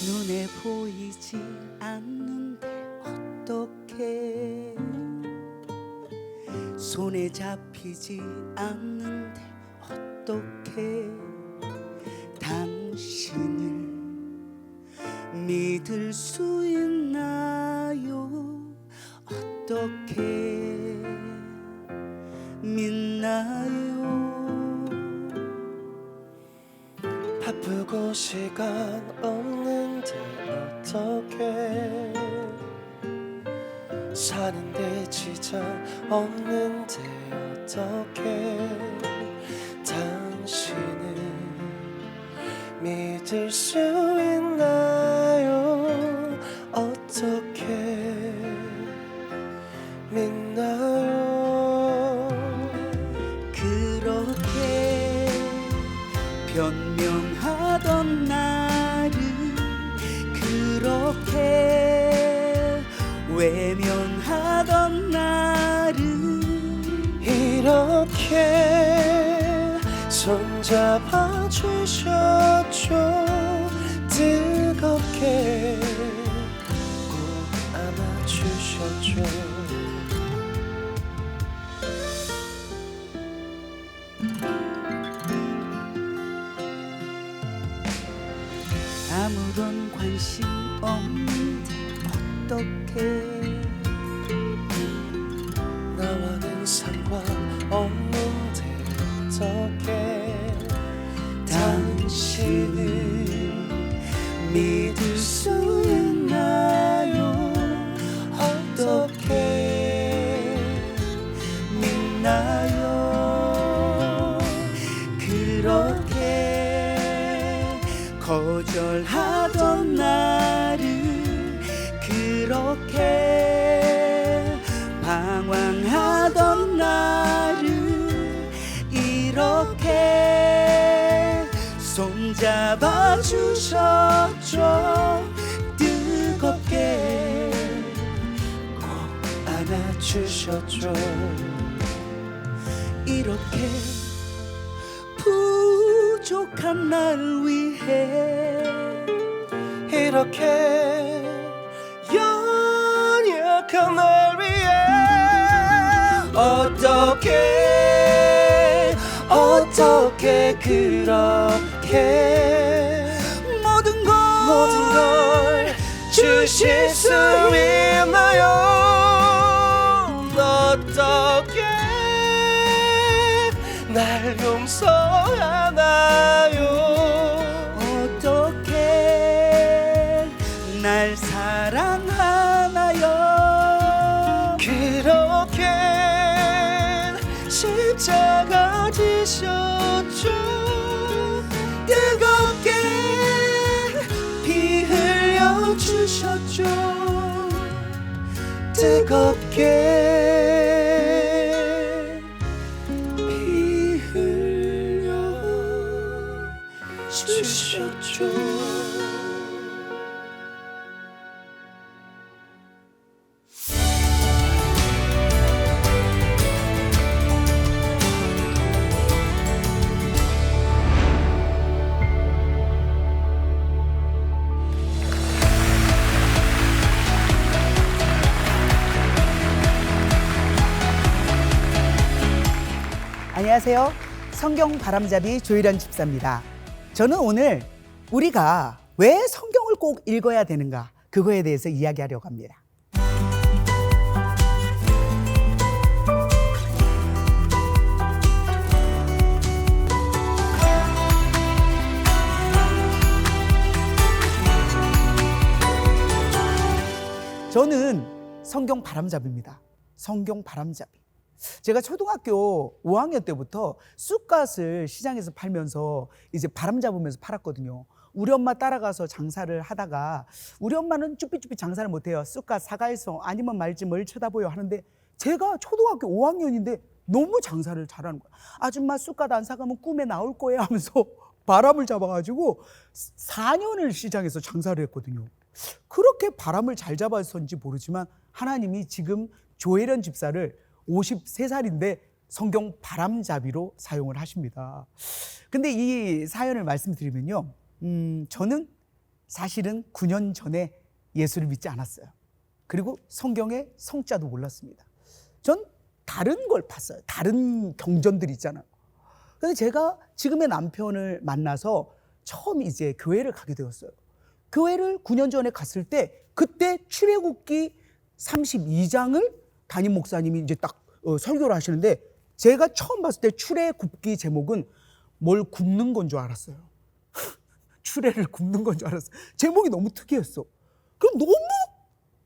눈에 보이지 않는데 어떡해, 손에 잡히지 않는데 어떡해, 당신을 믿을 수 있나요? 어떻게 믿나요? 바쁘고 시간 없는데 어떡해, 사는데 지장 없는데 어떡해, 당신을 믿을 수 있나요? 어떻게 믿나요? 그렇게 변명하던 나를 그렇게 외면하던 나를 이렇게 손잡아 주셨죠. 뜨겁게 꼭 안아주셨죠. 아무런 관심 없는데 어떡해, 나와는 상관없는데 어떡해, 당신을 믿을 수 있나요? 어떻게 믿나요? 그렇게 거절하던 나를 그렇게 방황하던 나를 이렇게 손잡아 주셨죠. 뜨겁게 꼭 안아주셨죠. 이렇게 부족한 날 위해 이렇게 연약한 날 위해 어떻게 그렇게 모든 걸 주실 수 있나요? 어떻게 날 용서하나요? 어떻게 날 사랑하나요? 그렇게 십자가 지셨죠. 뜨겁게 피 흘려 주셨죠. 뜨겁게 피 흘려 주셨죠. 안녕하세요. 성경 바람잡이 조일현 집사입니다. 저는 오늘 우리가 왜 성경을 꼭 읽어야 되는가, 그거에 대해서 이야기하려고 합니다. 저는 성경 바람잡이입니다. 성경 바람잡이. 제가 초등학교 5학년 때부터 쑥갓을 시장에서 팔면서 이제 바람 잡으면서 팔았거든요. 우리 엄마 따라가서 장사를 하다가, 우리 엄마는 쭈삐쭈삐 장사를 못해요. 쑥갓 사가에서 아니면 말지 뭘 쳐다보여 하는데, 제가 초등학교 5학년인데 너무 장사를 잘하는 거야. 아줌마 쑥갓 안 사가면 꿈에 나올 거예요 하면서 바람을 잡아가지고 4년을 시장에서 장사를 했거든요. 그렇게 바람을 잘 잡아서인지 모르지만 하나님이 지금 조혜련 집사를 53살인데 성경 바람잡이로 사용을 하십니다. 근데 이 사연을 말씀드리면요, 저는 사실은 9년 전에 예수를 믿지 않았어요. 그리고 성경의 성자도 몰랐습니다. 전 다른 걸 봤어요. 다른 경전들 있잖아요. 그래서 제가 지금의 남편을 만나서 처음 이제 교회를 가게 되었어요. 교회를 9년 전에 갔을 때 그때 출애굽기 32장을 담임 목사님이 이제 딱 설교를 하시는데 제가 처음 봤을 때 출애굽기 제목은 뭘 굽는 건 줄 알았어요. 출애를 굽는 건 줄 알았어요. 제목이 너무 특이했어. 그럼 너무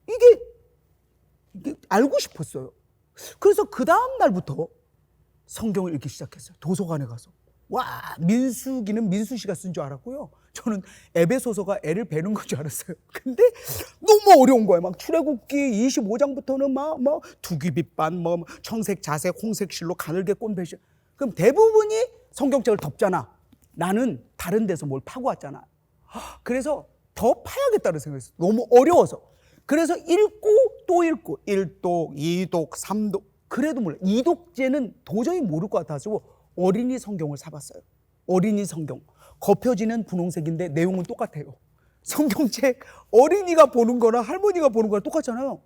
이게 알고 싶었어요. 그래서 그 다음 날부터 성경을 읽기 시작했어요. 도서관에 가서. 와, 민수기는 민수씨가 쓴 줄 알았고요. 저는 에베소서가 애를 베는 건 줄 알았어요. 근데 너무 어려운 거예요. 막 출애굽기 25장부터는 막 두기빛반, 청색, 자색, 홍색 실로 가늘게 꼰 배실. 그럼 대부분이 성경책을 덮잖아. 나는 다른 데서 뭘 파고 왔잖아. 그래서 더 파야겠다는 생각이 있어요. 너무 어려워서. 그래서 읽고 또 읽고 1독, 2독, 3독. 그래도 몰라. 2독째는 도저히 모를 것 같아서 어린이 성경을 사봤어요. 어린이 성경. 겉표지는 분홍색인데 내용은 똑같아요. 성경책 어린이가 보는 거나 할머니가 보는 거랑 똑같잖아요.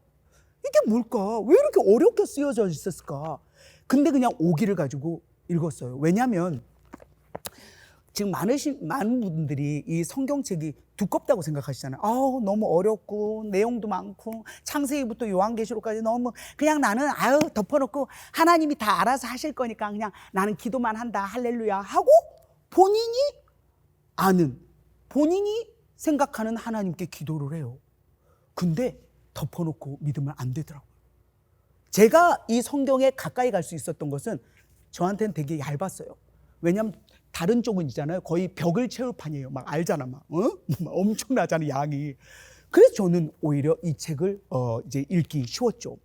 이게 뭘까? 왜 이렇게 어렵게 쓰여져 있었을까? 근데 그냥 오기를 가지고 읽었어요. 왜냐하면 지금 많은 분들이 이 성경책이 두껍다고 생각하시잖아요. 아우, 너무 어렵고 내용도 많고 창세기부터 요한계시록까지 너무 그냥 나는 덮어놓고 하나님이 다 알아서 하실 거니까 그냥 나는 기도만 한다 할렐루야 하고 본인이 아는 본인이 생각하는 하나님께 기도를 해요. 근데 덮어놓고 믿으면 안 되더라고요. 제가 이 성경에 가까이 갈 수 있었던 것은 저한테는 되게 얇았어요. 왜냐하면 다른 쪽은 있잖아요. 거의 벽을 채울 판이에요. 막 알잖아, 막 엄청나잖아, 양이. 그래서 저는 오히려 이 책을 이제 읽기 쉬웠죠.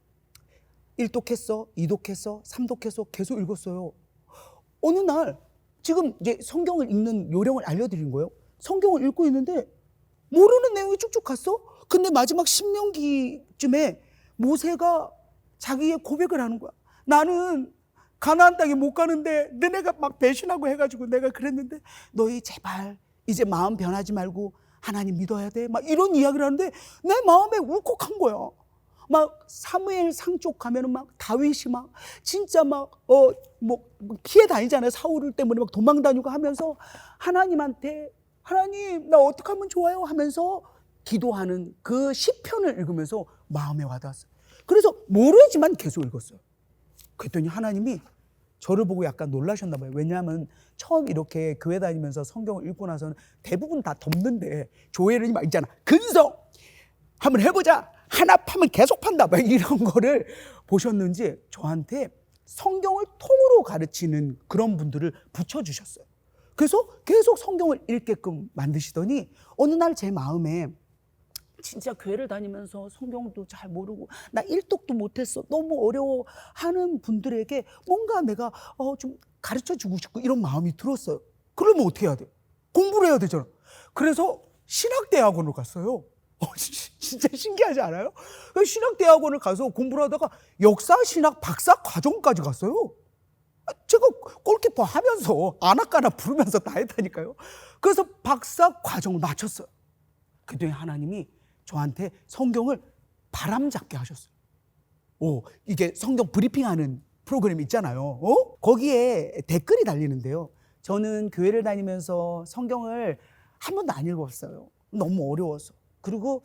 1독했어, 2독했어, 3독했어, 계속 읽었어요. 어느 날 지금 이제 성경을 읽는 요령을 알려드린 거예요. 성경을 읽고 있는데 모르는 내용이 쭉쭉 갔어. 근데 마지막 신명기쯤에 모세가 자기의 고백을 하는 거야. 나는 가나안 땅에 못 가는데 너네가 막 배신하고 해가지고 내가 그랬는데 너희 제발 이제 마음 변하지 말고 하나님 믿어야 돼. 막 이런 이야기를 하는데 내 마음에 울컥한 거야. 막 사무엘상 쪽 가면은 막 다윗이 막 진짜 막 피해 다니잖아요. 사울 때문에 막 도망 다니고 하면서 하나님한테 하나님 나 어떻게 하면 좋아요 하면서 기도하는 그 시편을 읽으면서 마음에 와닿았어요. 그래서 모르지만 계속 읽었어요. 그랬더니 하나님이 저를 보고 약간 놀라셨나 봐요. 왜냐하면 처음 이렇게 교회 다니면서 성경을 읽고 나서는 대부분 다 덮는데 조혜련이 막 있잖아. 근성 한번 해보자. 하나 파면 계속 판다. 막 이런 거를 보셨는지 저한테 성경을 통으로 가르치는 그런 분들을 붙여주셨어요. 그래서 계속 성경을 읽게끔 만드시더니 어느 날 제 마음에 진짜 교회를 다니면서 성경도 잘 모르고 나 1독도 못했어 너무 어려워 하는 분들에게 뭔가 내가 좀 가르쳐주고 싶고 이런 마음이 들었어요. 그러면 어떻게 해야 돼? 공부를 해야 되잖아. 그래서 신학대학원을 갔어요. 진짜 신기하지 않아요? 신학대학원을 가서 공부를 하다가 역사신학 박사 과정까지 갔어요. 제가 골키퍼 하면서 아나까나 부르면서 다 했다니까요. 그래서 박사 과정을 마쳤어요. 그랬더니 하나님이 저한테 성경을 바람잡게 하셨어요. 이게 성경 브리핑하는 프로그램 있잖아요. 거기에 댓글이 달리는데요. 저는 교회를 다니면서 성경을 한 번도 안 읽었어요. 너무 어려워서. 그리고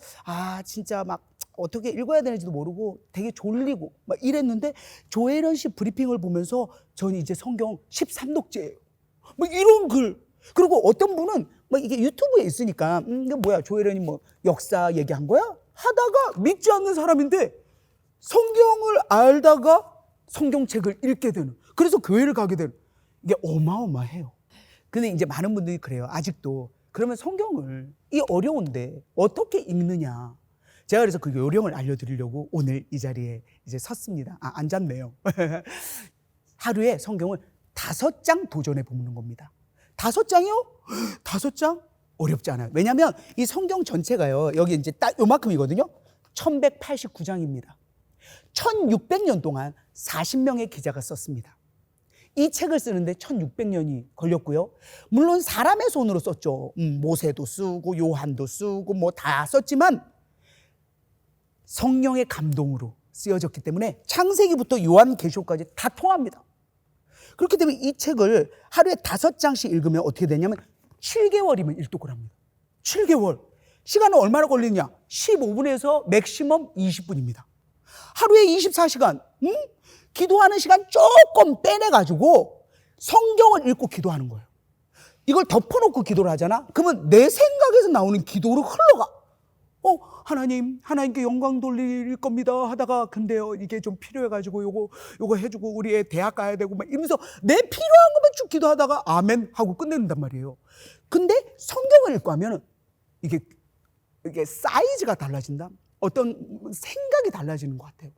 진짜 막 어떻게 읽어야 되는지도 모르고 되게 졸리고 막 이랬는데 조혜련 씨 브리핑을 보면서 저는 이제 성경 13독째예요. 뭐 이런 글. 그리고 어떤 분은 막 이게 유튜브에 있으니까 이게 뭐야 조혜련이 뭐 역사 얘기한 거야? 하다가 믿지 않는 사람인데 성경을 알다가 성경책을 읽게 되는, 그래서 교회를 가게 되는, 이게 어마어마해요. 근데 이제 많은 분들이 그래요. 아직도. 그러면 성경을 이 어려운데 어떻게 읽느냐. 제가 그래서 그 요령을 알려드리려고 오늘 이 자리에 이제 섰습니다. 앉았네요. 하루에 성경을 5장 도전해 보는 겁니다. 5장이요? 5장? 어렵지 않아요. 왜냐하면 이 성경 전체가요, 여기 이제 딱 요만큼이거든요. 1189장입니다. 1600년 동안 40명의 기자가 썼습니다. 이 책을 쓰는데 1600년이 걸렸고요. 물론 사람의 손으로 썼죠. 모세도 쓰고 요한도 쓰고 뭐 다 썼지만 성령의 감동으로 쓰여졌기 때문에 창세기부터 요한계시록까지 다 통합니다. 그렇기 때문에 이 책을 하루에 5장씩 읽으면 어떻게 되냐면 7개월이면 일독을 합니다. 7개월. 시간은 얼마나 걸리느냐? 15분에서 맥시멈 20분입니다. 하루에 24시간, 기도하는 시간 조금 빼내가지고 성경을 읽고 기도하는 거예요. 이걸 덮어놓고 기도를 하잖아? 그러면 내 생각에서 나오는 기도로 흘러가. 하나님께 영광 돌릴 겁니다 하다가 근데요 이게 좀 필요해가지고 요거 해주고 우리 애 대학 가야 되고 막 이러면서 내 필요한 것만 쭉 기도하다가 아멘 하고 끝낸단 말이에요. 근데 성경을 읽고 하면은 이게 사이즈가 달라진다. 어떤 생각이 달라지는 것 같아요.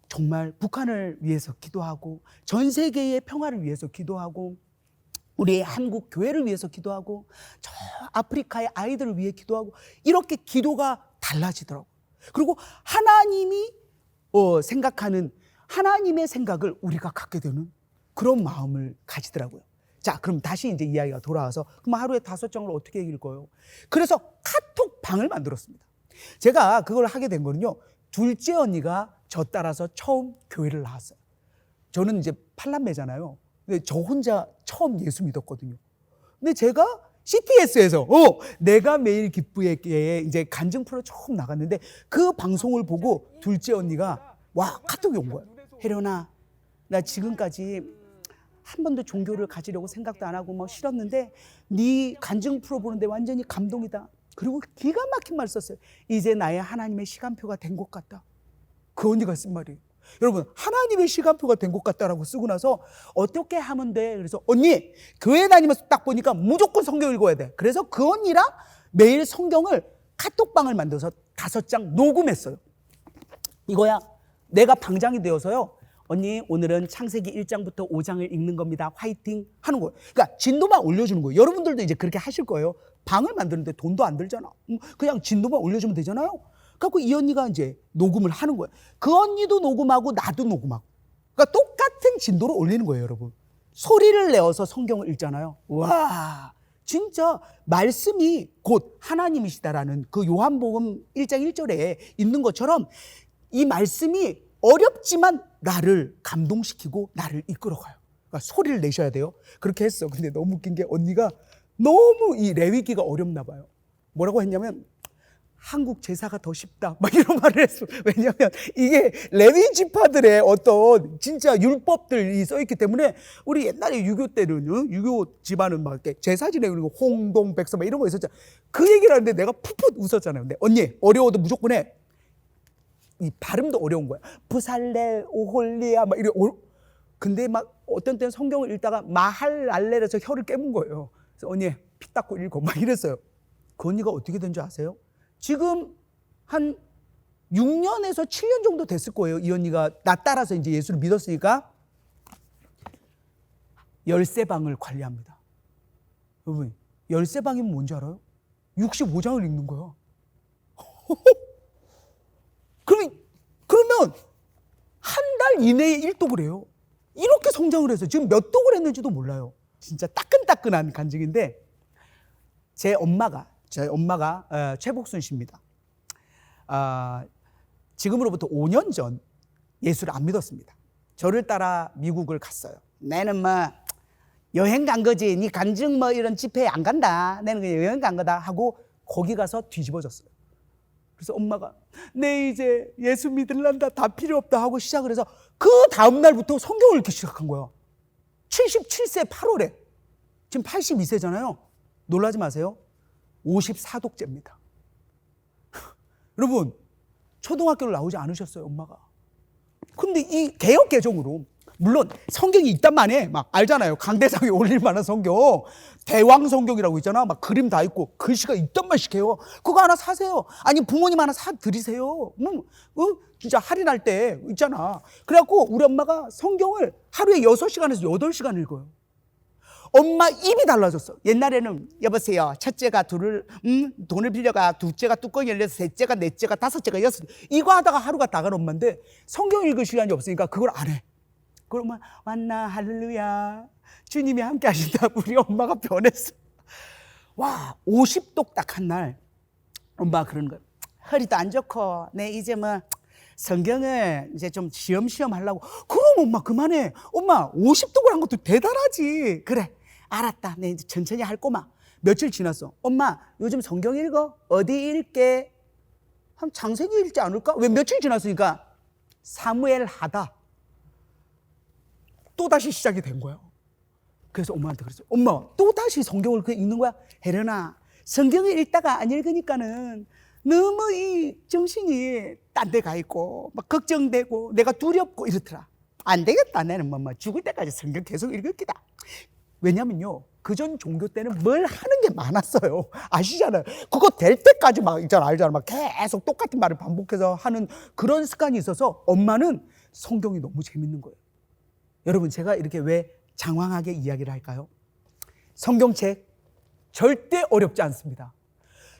정말 북한을 위해서 기도하고 전 세계의 평화를 위해서 기도하고 우리의 한국 교회를 위해서 기도하고 저 아프리카의 아이들을 위해 기도하고 이렇게 기도가 달라지더라고요. 그리고 하나님이 생각하는 하나님의 생각을 우리가 갖게 되는 그런 마음을 가지더라고요. 자, 그럼 다시 이제 이야기가 돌아와서 그럼 하루에 5장을 어떻게 읽어요? 그래서 카톡방을 만들었습니다. 제가 그걸 하게 된 거는요. 둘째 언니가 저 따라서 처음 교회를 나왔어요. 저는 이제 8남매잖아요. 근데 저 혼자 처음 예수 믿었거든요. 근데 제가 CTS에서 내가 매일 기쁘게 이제 간증 프로 처음 나갔는데 그 방송을 보고 둘째 언니가 와 카톡이 온 거야. 혜련아, 나 지금까지 한 번도 종교를 가지려고 생각도 안 하고 뭐 싫었는데 네 간증 프로 보는데 완전히 감동이다. 그리고 기가 막힌 말 썼어요. 이제 나의 하나님의 시간표가 된 것 같다. 그 언니가 쓴 말이에요. 여러분 하나님의 시간표가 된 것 같다라고 쓰고 나서 어떻게 하면 돼? 그래서 언니 교회 다니면서 딱 보니까 무조건 성경 읽어야 돼. 그래서 그 언니랑 매일 성경을 카톡방을 만들어서 5장 녹음했어요. 이거야 내가 방장이 되어서요. 언니 오늘은 창세기 1장부터 5장을 읽는 겁니다. 화이팅 하는 거예요. 그러니까 진도만 올려주는 거예요. 여러분들도 이제 그렇게 하실 거예요. 방을 만드는데 돈도 안 들잖아. 그냥 진도만 올려주면 되잖아요. 그래서 이 언니가 이제 녹음을 하는 거예요. 그 언니도 녹음하고 나도 녹음하고. 그러니까 똑같은 진도로 올리는 거예요, 여러분. 소리를 내어서 성경을 읽잖아요. 와, 진짜 말씀이 곧 하나님이시다라는 그 요한복음 1장 1절에 있는 것처럼 이 말씀이 어렵지만 나를 감동시키고 나를 이끌어가요. 그러니까 소리를 내셔야 돼요. 그렇게 했어. 근데 너무 웃긴 게 언니가 너무 이 레위기가 어렵나 봐요. 뭐라고 했냐면 한국 제사가 더 쉽다 막 이런 말을 했어. 왜냐하면 이게 레위 지파들의 어떤 진짜 율법들이 써있기 때문에 우리 옛날에 유교 때는 유교 집안은 막 이렇게 제사 지내고 그리고 홍동 백서 막 이런 거 있었잖아. 그 얘기를 하는데 내가 풋풋 웃었잖아요. 근데 언니 어려워도 무조건 해. 이 발음도 어려운 거야. 부살레 오홀리아 막 이래. 근데 막 어떤 때는 성경을 읽다가 마할랄레에서 혀를 깨문 거예요. 그래서 언니 피 닦고 읽고 막 이랬어요. 그 언니가 어떻게 된 줄 아세요? 지금 한 6년에서 7년 정도 됐을 거예요. 이 언니가 나 따라서 이제 예수를 믿었으니까 13방을 관리합니다. 여러분 13방이면 뭔지 알아요? 65장을 읽는 거야. 그러면 한 달 이내에 1독을 해요. 이렇게 성장을 해서 지금 몇 독을 했는지도 몰라요. 진짜 따끈따끈한 간증인데 제 엄마가 최복순 씨입니다. 지금으로부터 5년 전 예수를 안 믿었습니다. 저를 따라 미국을 갔어요. 나는 뭐 여행 간 거지. 네 간증 뭐 이런 집회에 안 간다. 나는 그냥 여행 간 거다 하고 거기 가서 뒤집어졌어요. 그래서 엄마가 내 이제 예수 믿을란다 다 필요 없다 하고 시작을 해서 그 다음 날부터 성경을 읽기 시작한 거야. 77세 8월에 지금 82세잖아요. 놀라지 마세요. 54독째입니다. 여러분 초등학교를 나오지 않으셨어요 엄마가. 근데 이 개역 개정으로 물론 성경이 있단만에 막 알잖아요. 강대상에 올릴 만한 성경 대왕 성경이라고 있잖아. 막 그림 다 있고 글씨가 있단만씩 해요. 그거 하나 사세요. 아니 부모님 하나 사드리세요. 진짜 할인할 때 있잖아. 그래갖고 우리 엄마가 성경을 하루에 6시간에서 8시간 읽어요. 엄마 입이 달라졌어. 옛날에는 여보세요 첫째가 돈을 빌려가, 둘째가 뚜껑 열려서, 셋째가, 넷째가, 다섯째가, 여섯 이거 하다가 하루가 나간 엄마인데 성경 읽을 시간이 없으니까 그걸 안 해. 그러면 왔나 할렐루야 주님이 함께 하신다. 우리 엄마가 변했어. 와 50독 딱 한 날 엄마가 그러는 거야. 허리도 안 좋고 내 이제 뭐 성경을 이제 좀 시험시험 하려고. 그럼 엄마 그만해. 엄마 50독을 한 것도 대단하지. 그래 알았다. 내 이제 천천히 할 꼬마. 며칠 지났어. 엄마 요즘 성경 읽어? 어디 읽게? 한 창세기 읽지 않을까? 왜 며칠 지났으니까 사무엘 하다. 또다시 시작이 된 거야. 그래서 엄마한테 그랬어요. 엄마 또다시 성경을 읽는 거야? 혜련아 성경을 읽다가 안 읽으니까는 너무 이 정신이 딴 데 가 있고 막 걱정되고 내가 두렵고 이렇더라. 안 되겠다. 나는 뭐 죽을 때까지 성경 계속 읽을 기다. 왜냐면요 그전 종교 때는 뭘 하는 게 많았어요. 아시잖아요. 그거 될 때까지 막 있잖아, 알잖아. 막 계속 똑같은 말을 반복해서 하는 그런 습관이 있어서 엄마는 성경이 너무 재밌는 거예요. 여러분 제가 이렇게 왜 장황하게 이야기를 할까요? 성경책 절대 어렵지 않습니다.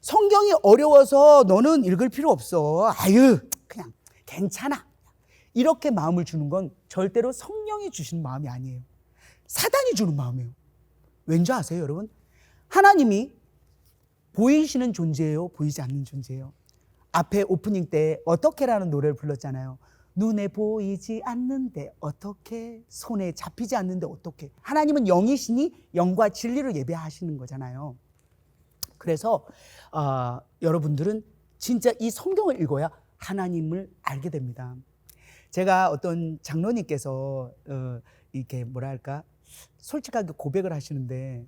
성경이 어려워서 너는 읽을 필요 없어. 아유 그냥 괜찮아. 이렇게 마음을 주는 건 절대로 성령이 주시는 마음이 아니에요. 사단이 주는 마음이에요. 왠지 아세요 여러분? 하나님이 보이시는 존재예요? 보이지 않는 존재예요? 앞에 오프닝 때 어떻게라는 노래를 불렀잖아요. 눈에 보이지 않는데 어떻게, 손에 잡히지 않는데 어떻게. 하나님은 영이시니 영과 진리로 예배하시는 거잖아요. 그래서 여러분들은 진짜 이 성경을 읽어야 하나님을 알게 됩니다. 제가 어떤 장로님께서 이렇게 뭐랄까 솔직하게 고백을 하시는데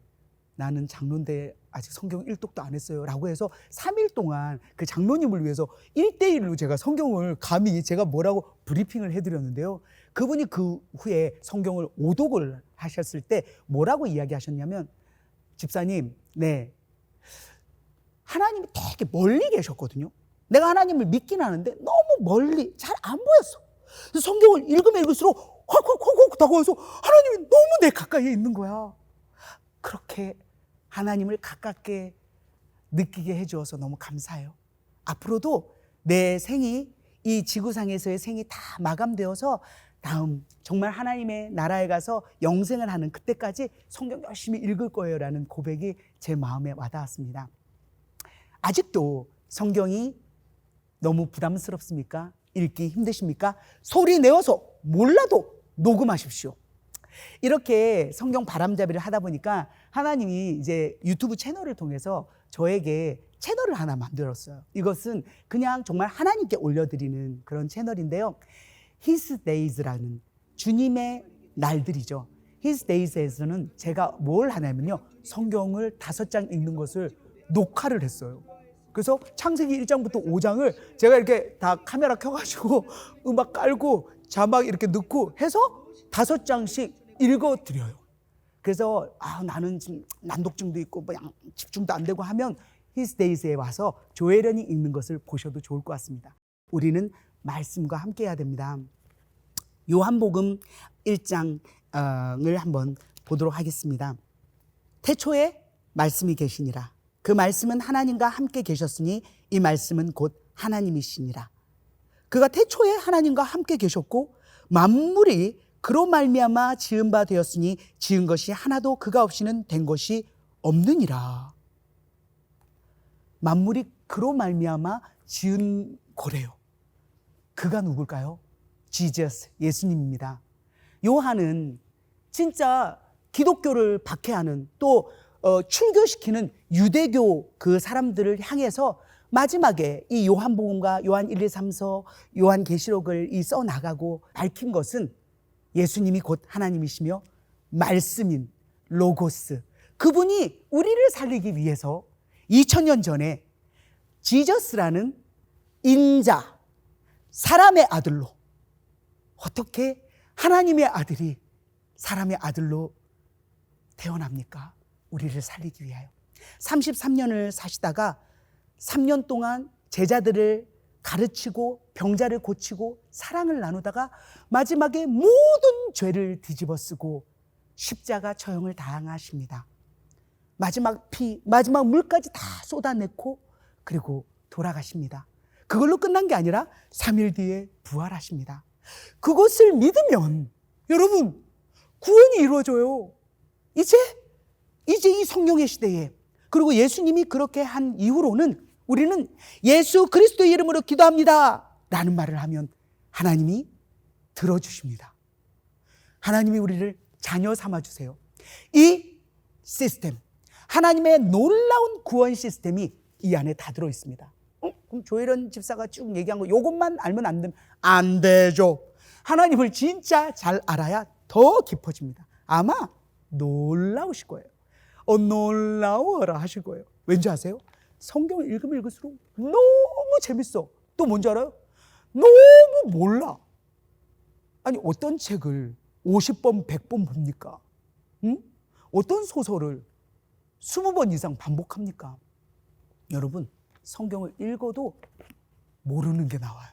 나는 장로인데 아직 성경 1독도 안 했어요 라고 해서 3일 동안 그 장로님을 위해서 1대1로 제가 성경을 감히 제가 뭐라고 브리핑을 해드렸는데요. 그분이 그 후에 성경을 5독을 하셨을 때 뭐라고 이야기하셨냐면 집사님 네 하나님이 되게 멀리 계셨거든요. 내가 하나님을 믿긴 하는데 너무 멀리 잘 안 보였어. 성경을 읽으면 읽을수록 헉헉헉헉 다가와서 하나님이 너무 내 가까이에 있는 거야. 그렇게 하나님을 가깝게 느끼게 해주어서 너무 감사해요. 앞으로도 내 생이 이 지구상에서의 생이 다 마감되어서 다음 정말 하나님의 나라에 가서 영생을 하는 그때까지 성경 열심히 읽을 거예요 라는 고백이 제 마음에 와닿았습니다. 아직도 성경이 너무 부담스럽습니까? 읽기 힘드십니까? 소리 내어서 몰라도 녹음하십시오. 이렇게 성경 바람잡이를 하다 보니까 하나님이 이제 유튜브 채널을 통해서 저에게 채널을 하나 만들었어요. 이것은 그냥 정말 하나님께 올려드리는 그런 채널인데요. His Days라는 주님의 날들이죠. His Days에서는 제가 뭘 하냐면요. 성경을 5장 읽는 것을 녹화를 했어요. 그래서 창세기 1장부터 5장을 제가 이렇게 다 카메라 켜가지고 음악 깔고 자막 이렇게 넣고 해서 5장씩 읽어드려요. 그래서 나는 지금 난독증도 있고 뭐 집중도 안 되고 하면 His Days에 와서 조혜련이 읽는 것을 보셔도 좋을 것 같습니다. 우리는 말씀과 함께 해야 됩니다. 요한복음 1장을 한번 보도록 하겠습니다. 태초에 말씀이 계시니라. 그 말씀은 하나님과 함께 계셨으니 이 말씀은 곧 하나님이시니라. 그가 태초에 하나님과 함께 계셨고 만물이 그로 말미암아 지은 바 되었으니 지은 것이 하나도 그가 없이는 된 것이 없느니라. 만물이 그로 말미암아 지은 거래요. 그가 누굴까요? 지저스, 예수님입니다. 요한은 진짜 기독교를 박해하는 또 출교시키는 유대교 그 사람들을 향해서 마지막에 이 요한복음과 요한 1, 2, 3서 요한계시록을 써나가고 밝힌 것은 예수님이 곧 하나님이시며 말씀인 로고스, 그분이 우리를 살리기 위해서 2000년 전에 지저스라는 인자, 사람의 아들로, 어떻게 하나님의 아들이 사람의 아들로 태어납니까? 우리를 살리기 위하여 33년을 사시다가 3년 동안 제자들을 가르치고 병자를 고치고 사랑을 나누다가 마지막에 모든 죄를 뒤집어 쓰고 십자가 처형을 당하십니다. 마지막 피, 마지막 물까지 다 쏟아내고 그리고 돌아가십니다. 그걸로 끝난 게 아니라 3일 뒤에 부활하십니다. 그것을 믿으면 여러분, 구원이 이루어져요. 이제 이 성령의 시대에, 그리고 예수님이 그렇게 한 이후로는 우리는 예수 그리스도의 이름으로 기도합니다 라는 말을 하면 하나님이 들어주십니다. 하나님이 우리를 자녀 삼아주세요. 이 시스템, 하나님의 놀라운 구원 시스템이 이 안에 다 들어있습니다. 그럼 조혜련 집사가 쭉 얘기한 거 이것만 알면 안 되죠. 하나님을 진짜 잘 알아야 더 깊어집니다. 아마 놀라우실 거예요. 놀라워라 하실 거예요. 왠지 아세요? 성경을 읽으면 읽을수록 너무 재밌어. 또 뭔지 알아요? 너무 몰라. 아니, 어떤 책을 50번, 100번 봅니까? 응? 어떤 소설을 20번 이상 반복합니까? 여러분, 성경을 읽어도 모르는 게 나와요.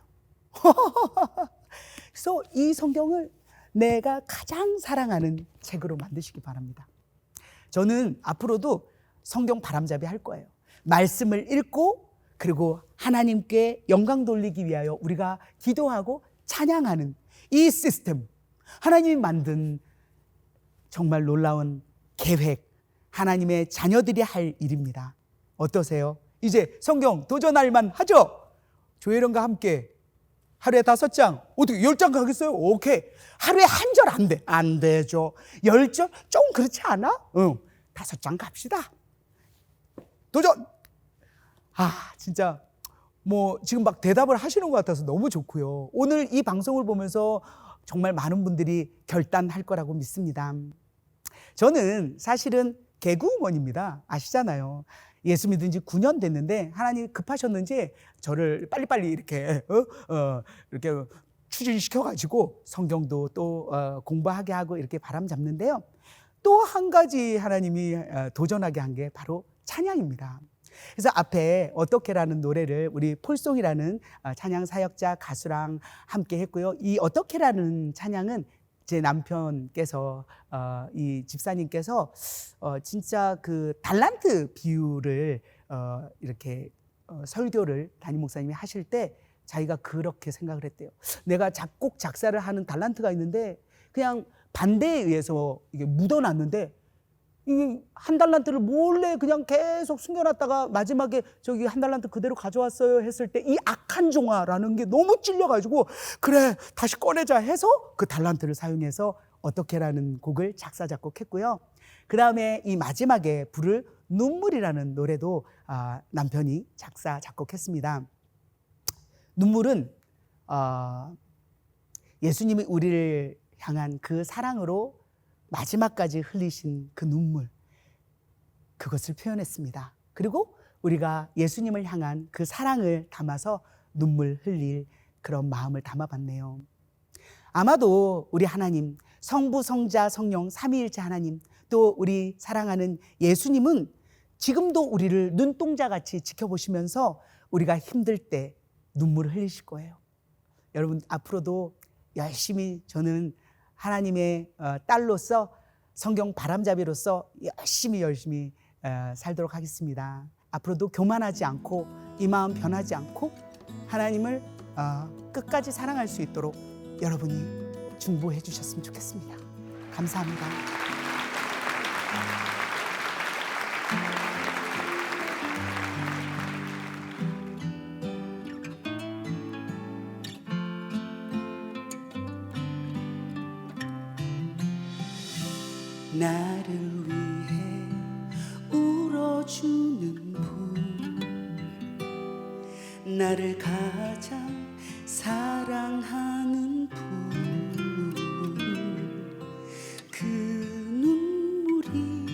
그래서 이 성경을 내가 가장 사랑하는 책으로 만드시기 바랍니다. 저는 앞으로도 성경 바람잡이 할 거예요. 말씀을 읽고 그리고 하나님께 영광 돌리기 위하여 우리가 기도하고 찬양하는 이 시스템, 하나님이 만든 정말 놀라운 계획, 하나님의 자녀들이 할 일입니다. 어떠세요? 이제 성경 도전할 만하죠? 조혜련과 함께 하루에 5장, 어떻게 10장 가겠어요? 오케이. 하루에 한 절 안 돼. 안 되죠. 10절? 좀 그렇지 않아? 5장 갑시다. 도전! 진짜 지금 막 대답을 하시는 것 같아서 너무 좋고요. 오늘 이 방송을 보면서 정말 많은 분들이 결단할 거라고 믿습니다. 저는 사실은 개그우먼입니다. 아시잖아요. 예수 믿은 지 9년 됐는데 하나님이 급하셨는지 저를 빨리빨리 이렇게 추진시켜가지고 성경도 또 공부하게 하고 이렇게 바람 잡는데요. 또 한 가지 하나님이 도전하게 한 게 바로 찬양입니다. 그래서 앞에 어떻게라는 노래를 우리 폴송이라는 찬양 사역자 가수랑 함께 했고요. 이 어떻게라는 찬양은 제 남편께서 이 집사님께서 진짜 그 달란트 비유를 이렇게 설교를 담임 목사님이 하실 때 자기가 그렇게 생각을 했대요. 내가 작곡 작사를 하는 달란트가 있는데 그냥 반대에 의해서 이게 묻어놨는데 이 한 달란트를 몰래 그냥 계속 숨겨놨다가 마지막에 저기 한 달란트 그대로 가져왔어요 했을 때 이 악한 종아라는 게 너무 찔려가지고 그래 다시 꺼내자 해서 그 달란트를 사용해서 어떻게라는 곡을 작사 작곡했고요. 그 다음에 이 마지막에 부를 눈물이라는 노래도 남편이 작사 작곡했습니다. 눈물은 예수님이 우리를 향한 그 사랑으로 마지막까지 흘리신 그 눈물, 그것을 표현했습니다. 그리고 우리가 예수님을 향한 그 사랑을 담아서 눈물 흘릴 그런 마음을 담아봤네요. 아마도 우리 하나님, 성부, 성자, 성령, 삼위일체 하나님, 또 우리 사랑하는 예수님은 지금도 우리를 눈동자같이 지켜보시면서 우리가 힘들 때 눈물을 흘리실 거예요. 여러분, 앞으로도 열심히 저는 하나님의 딸로서 성경 바람잡이로서 열심히 살도록 하겠습니다. 앞으로도 교만하지 않고 이 마음 변하지 않고 하나님을 끝까지 사랑할 수 있도록 여러분이 중보해 주셨으면 좋겠습니다. 감사합니다. 나를 위해 울어주는 분, 나를 가장 사랑하는 분, 그 눈물이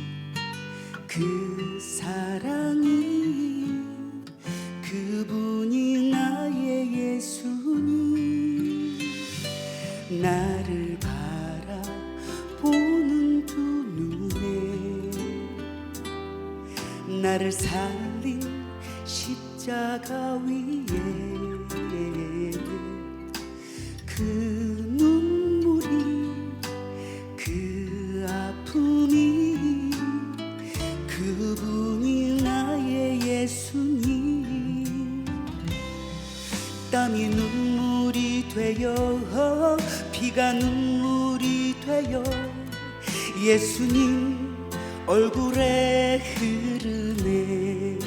그 사랑이 그분이 나의 예수님, 나를 바라보는 두 눈에 나를 살린 십자가 위에 그 눈물이 그 아픔이 그분이 나의 예수님, 땀이 눈물이 되어 비가 눈물이 되어 예수님 얼굴에 흐르네.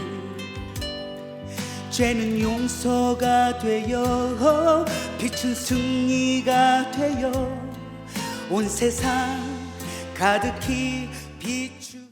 죄는 용서가 되어 빛은 승리가 되어 온 세상 가득히 비추